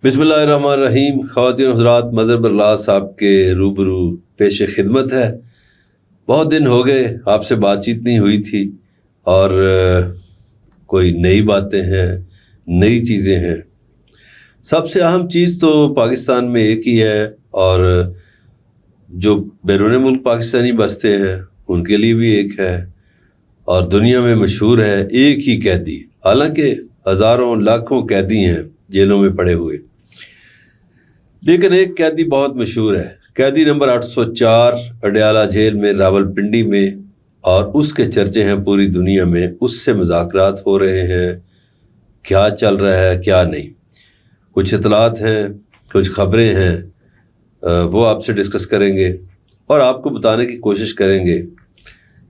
بسم اللہ الرحمن الرحیم۔ خواتین حضرات، مظہر برلا صاحب کے روبرو پیش خدمت ہے۔ بہت دن ہو گئے آپ سے بات چیت نہیں ہوئی تھی، اور کوئی نئی باتیں ہیں، نئی چیزیں ہیں۔ سب سے اہم چیز تو پاکستان میں ایک ہی ہے، اور جو بیرون ملک پاکستانی بستے ہیں ان کے لیے بھی ایک ہے، اور دنیا میں مشہور ہے ایک ہی قیدی۔ حالانکہ ہزاروں لاکھوں قیدی ہیں جیلوں میں پڑے ہوئے، لیکن ایک قیدی بہت مشہور ہے، قیدی نمبر 804 اڈیالہ جیل میں، راولپنڈی میں، اور اس کے چرچے ہیں پوری دنیا میں۔ اس سے مذاکرات ہو رہے ہیں، کیا چل رہا ہے کیا نہیں، کچھ اطلاعات ہیں، کچھ خبریں ہیں، وہ آپ سے ڈسکس کریں گے، اور آپ کو بتانے کی کوشش کریں گے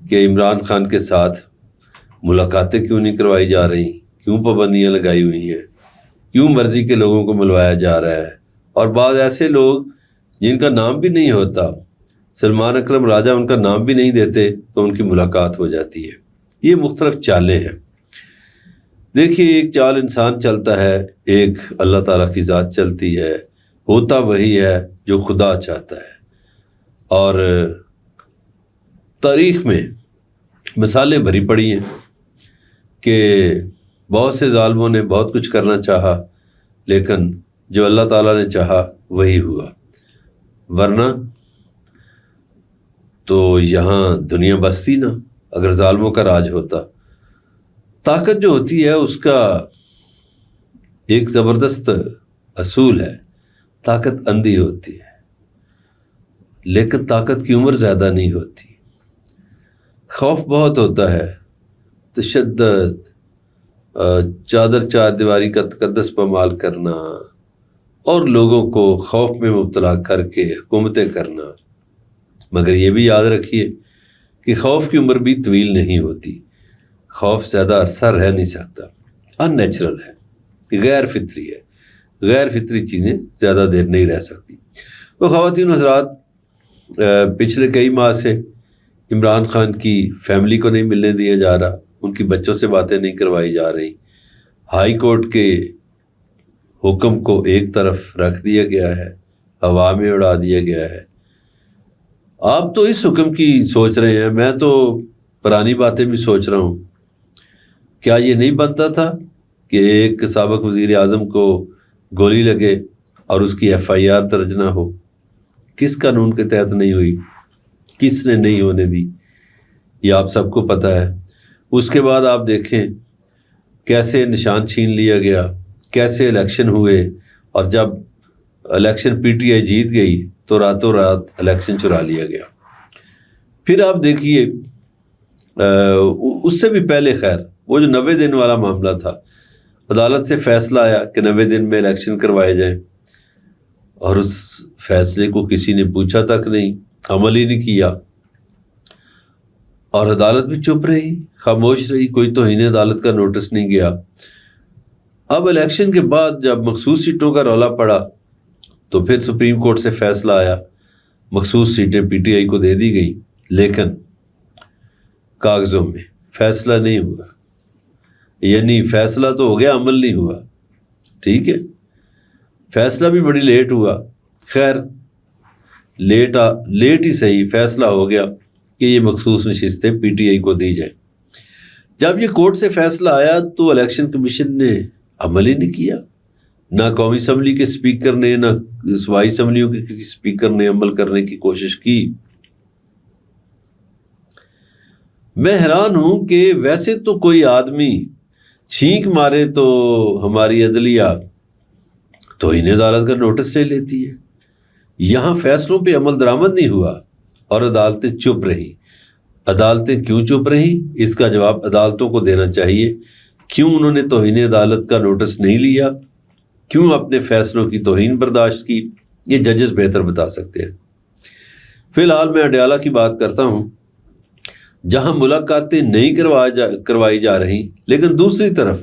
کہ عمران خان کے ساتھ ملاقاتیں کیوں نہیں کروائی جا رہی، کیوں پابندیاں لگائی ہوئی ہیں، کیوں مرضی کے لوگوں کو ملوایا جا رہا ہے، اور بعض ایسے لوگ جن کا نام بھی نہیں ہوتا، سلمان اکرم راجہ ان کا نام بھی نہیں دیتے تو ان کی ملاقات ہو جاتی ہے۔ یہ مختلف چالیں ہیں۔ دیکھیے، ایک چال انسان چلتا ہے، ایک اللہ تعالیٰ کی ذات چلتی ہے، ہوتا وہی ہے جو خدا چاہتا ہے۔ اور تاریخ میں مثالیں بھری پڑی ہیں کہ بہت سے ظالموں نے بہت کچھ کرنا چاہا، لیکن جو اللہ تعالیٰ نے چاہا وہی ہوا، ورنہ تو یہاں دنیا بستی نہ اگر ظالموں کا راج ہوتا۔ طاقت جو ہوتی ہے اس کا ایک زبردست اصول ہے، طاقت اندھی ہوتی ہے، لیکن طاقت کی عمر زیادہ نہیں ہوتی۔ خوف بہت ہوتا ہے، تشدد، چادر چار دیواری کا تقدس پامال کرنا، اور لوگوں کو خوف میں مبتلا کر کے حکومتیں کرنا۔ مگر یہ بھی یاد رکھیے کہ خوف کی عمر بھی طویل نہیں ہوتی، خوف زیادہ عرصہ رہ نہیں سکتا، ان نیچرل ہے، غیر فطری ہے، غیر فطری چیزیں زیادہ دیر نہیں رہ سکتی۔ تو خواتین حضرات، پچھلے کئی ماہ سے عمران خان کی فیملی کو نہیں ملنے دیا جا رہا، ان کی بچوں سے باتیں نہیں کروائی جا رہی، ہائی کورٹ کے حکم کو ایک طرف رکھ دیا گیا ہے، ہوا میں اڑا دیا گیا ہے۔ آپ تو اس حکم کی سوچ رہے ہیں، میں تو پرانی باتیں بھی سوچ رہا ہوں۔ کیا یہ نہیں بنتا تھا کہ ایک سابق وزیر اعظم کو گولی لگے اور اس کی FIR درج نہ ہو؟ کس قانون کے تحت نہیں ہوئی؟ کس نے نہیں ہونے دی؟ یہ آپ سب کو پتہ ہے۔ اس کے بعد آپ دیکھیں کیسے نشان چھین لیا گیا، کیسے الیکشن ہوئے، اور جب الیکشن PTI جیت گئی تو راتوں رات الیکشن چرا لیا گیا۔ پھر آپ دیکھیے اس سے بھی پہلے، خیر وہ جو 90 دن والا معاملہ تھا، عدالت سے فیصلہ آیا کہ 90 دن میں الیکشن کروائے جائیں، اور اس فیصلے کو کسی نے پوچھا تک نہیں، عمل ہی نہیں کیا، اور عدالت بھی چپ رہی، خاموش رہی، کوئی توہین عدالت کا نوٹس نہیں گیا۔ اب الیکشن کے بعد جب مخصوص سیٹوں کا رولا پڑا تو پھر سپریم کورٹ سے فیصلہ آیا، مخصوص سیٹیں PTI کو دے دی گئی، لیکن کاغذوں میں فیصلہ نہیں ہوا، یعنی فیصلہ تو ہو گیا، عمل نہیں ہوا۔ ٹھیک ہے، فیصلہ بھی بڑی لیٹ ہوا، خیر لیٹ ہی صحیح، فیصلہ ہو گیا کہ یہ مخصوص نشستیں PTI کو دی جائیں۔ جب یہ کورٹ سے فیصلہ آیا تو الیکشن کمیشن نے عمل ہی نہیں کیا، نہ قومی اسمبلی کے اسپیکر نے، نہ صوبائی اسمبلیوں کے کسی اسپیکر نے عمل کرنے کی کوشش کی۔ میں حیران ہوں کہ ویسے تو کوئی آدمی چھینک مارے تو ہماری عدلیہ توہین عدالت کا نوٹس لے لیتی ہے، یہاں فیصلوں پہ عمل درآمد نہیں ہوا اور عدالتیں چپ رہی۔ عدالتیں کیوں چپ رہی؟ اس کا جواب عدالتوں کو دینا چاہیے۔ کیوں انہوں نے توہین عدالت کا نوٹس نہیں لیا؟ کیوں اپنے فیصلوں کی توہین برداشت کی؟ یہ ججز بہتر بتا سکتے ہیں۔ فی الحال میں اڈیالہ کی بات کرتا ہوں، جہاں ملاقاتیں نہیں کروائی جا رہی، لیکن دوسری طرف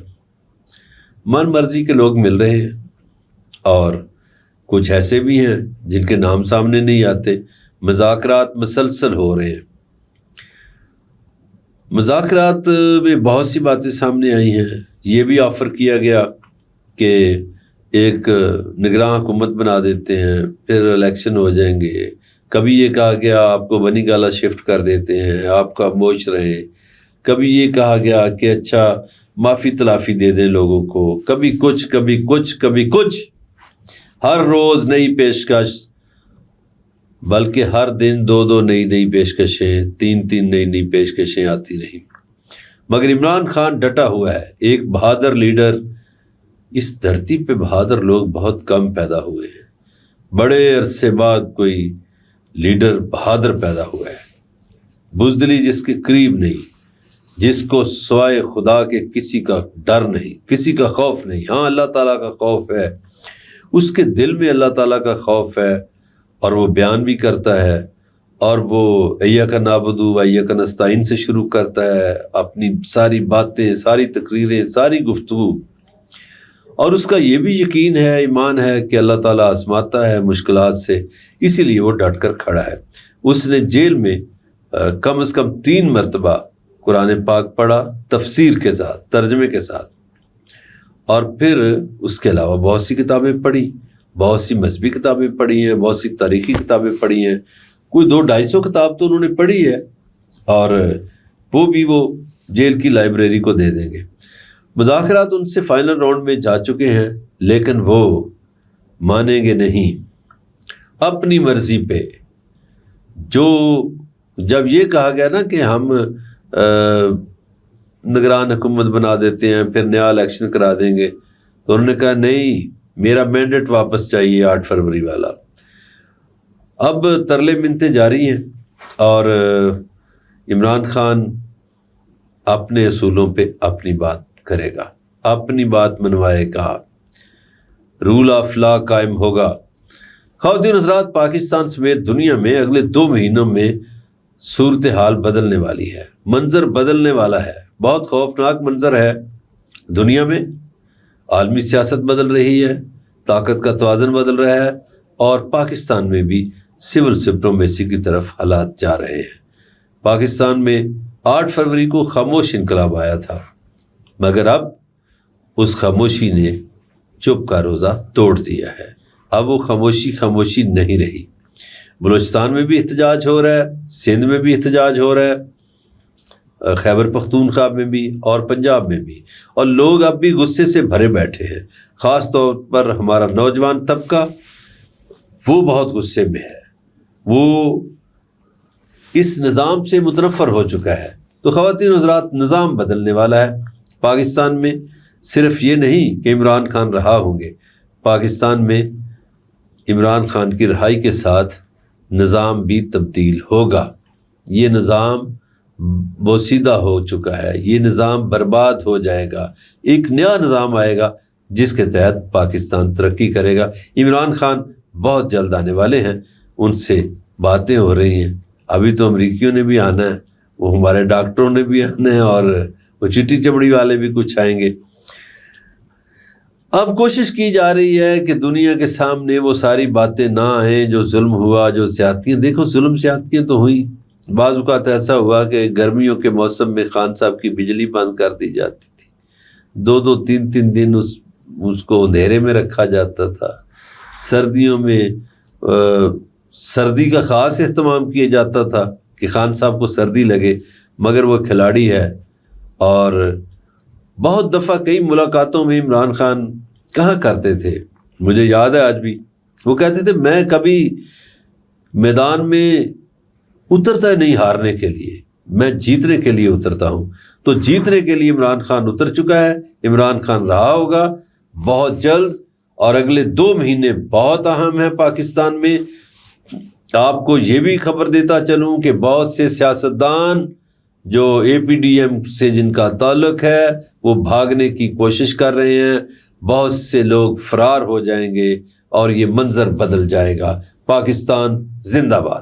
من مرضی کے لوگ مل رہے ہیں، اور کچھ ایسے بھی ہیں جن کے نام سامنے نہیں آتے۔ مذاکرات مسلسل ہو رہے ہیں۔ مذاکرات میں بہت سی باتیں سامنے آئی ہیں۔ یہ بھی آفر کیا گیا کہ ایک نگراں حکومت بنا دیتے ہیں، پھر الیکشن ہو جائیں گے، کبھی یہ کہا گیا آپ کو بنی گالا شفٹ کر دیتے ہیں، آپ کا موش رہیں، کبھی یہ کہا گیا کہ اچھا معافی تلافی دے دیں لوگوں کو، کبھی کچھ کبھی کچھ کبھی کچھ، ہر روز نئی پیشکش، بلکہ ہر دن 2 نئی پیشکشیں، 3 نئی پیشکشیں آتی رہیں، مگر عمران خان ڈٹا ہوا ہے، ایک بہادر لیڈر۔ اس دھرتی پہ بہادر لوگ بہت کم پیدا ہوئے ہیں، بڑے عرصے بعد کوئی لیڈر بہادر پیدا ہوا ہے، بزدلی جس کے قریب نہیں، جس کو سوائے خدا کے کسی کا ڈر نہیں، کسی کا خوف نہیں۔ ہاں اللہ تعالیٰ کا خوف ہے، اس کے دل میں اللہ تعالیٰ کا خوف ہے، اور وہ بیان بھی کرتا ہے، اور وہ ایاک نعبد و ایاک نستعین سے شروع کرتا ہے اپنی ساری باتیں، ساری تقریریں، ساری گفتگو، اور اس کا یہ بھی یقین ہے، ایمان ہے کہ اللہ تعالیٰ آزماتا ہے مشکلات سے، اسی لیے وہ ڈٹ کر کھڑا ہے۔ اس نے جیل میں کم از کم 3 مرتبہ قرآن پاک پڑھا، تفسیر کے ساتھ، ترجمے کے ساتھ، اور پھر اس کے علاوہ بہت سی کتابیں پڑھی، بہت سی مذہبی کتابیں پڑھی ہیں، بہت سی تاریخی کتابیں پڑھی ہیں، کوئی 200-250 کتاب تو انہوں نے پڑھی ہے، اور وہ بھی وہ جیل کی لائبریری کو دے دیں گے۔ مذاکرات ان سے فائنل راؤنڈ میں جا چکے ہیں، لیکن وہ مانیں گے نہیں، اپنی مرضی پہ۔ جو جب یہ کہا گیا نا کہ ہم نگران حکومت بنا دیتے ہیں، پھر نیا الیکشن کرا دیں گے، تو انہوں نے کہا نہیں، میرا مینڈیٹ واپس چاہیے 8 فروری والا۔ اب ترلے منتیں جاری ہیں، اور عمران خان اپنے اصولوں پہ اپنی بات کرے گا، اپنی بات منوائے گا، رول آف لا قائم ہوگا۔ خواتین حضرات، پاکستان سمیت دنیا میں اگلے 2 مہینوں میں صورتحال بدلنے والی ہے، منظر بدلنے والا ہے، بہت خوفناک منظر ہے۔ دنیا میں عالمی سیاست بدل رہی ہے، طاقت کا توازن بدل رہا ہے، اور پاکستان میں بھی سول سپریمیسی کی طرف حالات جا رہے ہیں۔ پاکستان میں 8 فروری کو خاموش انقلاب آیا تھا، مگر اب اس خاموشی نے چپ کا روزہ توڑ دیا ہے، اب وہ خاموشی نہیں رہی۔ بلوچستان میں بھی احتجاج ہو رہا ہے، سندھ میں بھی احتجاج ہو رہا ہے، خیبر پختونخوا میں بھی، اور پنجاب میں بھی، اور لوگ اب بھی غصے سے بھرے بیٹھے ہیں۔ خاص طور پر ہمارا نوجوان طبقہ وہ بہت غصے میں ہے، وہ اس نظام سے متنفر ہو چکا ہے۔ تو خواتین حضرات، نظام بدلنے والا ہے پاکستان میں۔ صرف یہ نہیں کہ عمران خان رہا ہوں گے، پاکستان میں عمران خان کی رہائی کے ساتھ نظام بھی تبدیل ہوگا۔ یہ نظام بوسیدہ ہو چکا ہے، یہ نظام برباد ہو جائے گا، ایک نیا نظام آئے گا جس کے تحت پاکستان ترقی کرے گا۔ عمران خان بہت جلد آنے والے ہیں، ان سے باتیں ہو رہی ہیں، ابھی تو امریکیوں نے بھی آنا ہے، وہ ہمارے ڈاکٹروں نے بھی آنا ہے، اور وہ چٹی چمڑی والے بھی کچھ آئیں گے۔ اب کوشش کی جا رہی ہے کہ دنیا کے سامنے وہ ساری باتیں نہ آئیں جو ظلم ہوا، جو زیادتیاں، دیکھو ظلم زیادتیاں تو ہوئی، بعض اوقات ایسا ہوا کہ گرمیوں کے موسم میں خان صاحب کی بجلی بند کر دی جاتی تھی، 2-3 دن اس کو اندھیرے میں رکھا جاتا تھا، سردیوں میں سردی کا خاص اہتمام کیا جاتا تھا کہ خان صاحب کو سردی لگے، مگر وہ کھلاڑی ہے۔ اور بہت دفعہ کئی ملاقاتوں میں عمران خان کہا کرتے تھے، مجھے یاد ہے آج بھی، وہ کہتے تھے میں کبھی میدان میں اترتا نہیں ہارنے کے لیے، میں جیتنے کے لیے اترتا ہوں۔ تو جیتنے کے لیے عمران خان اتر چکا ہے، عمران خان رہا ہوگا بہت جلد، اور اگلے 2 مہینے بہت اہم ہیں پاکستان میں۔ آپ کو یہ بھی خبر دیتا چلوں کہ بہت سے سیاستدان جو APDM سے جن کا تعلق ہے وہ بھاگنے کی کوشش کر رہے ہیں، بہت سے لوگ فرار ہو جائیں گے، اور یہ منظر بدل جائے گا۔ پاکستان زندہ باد۔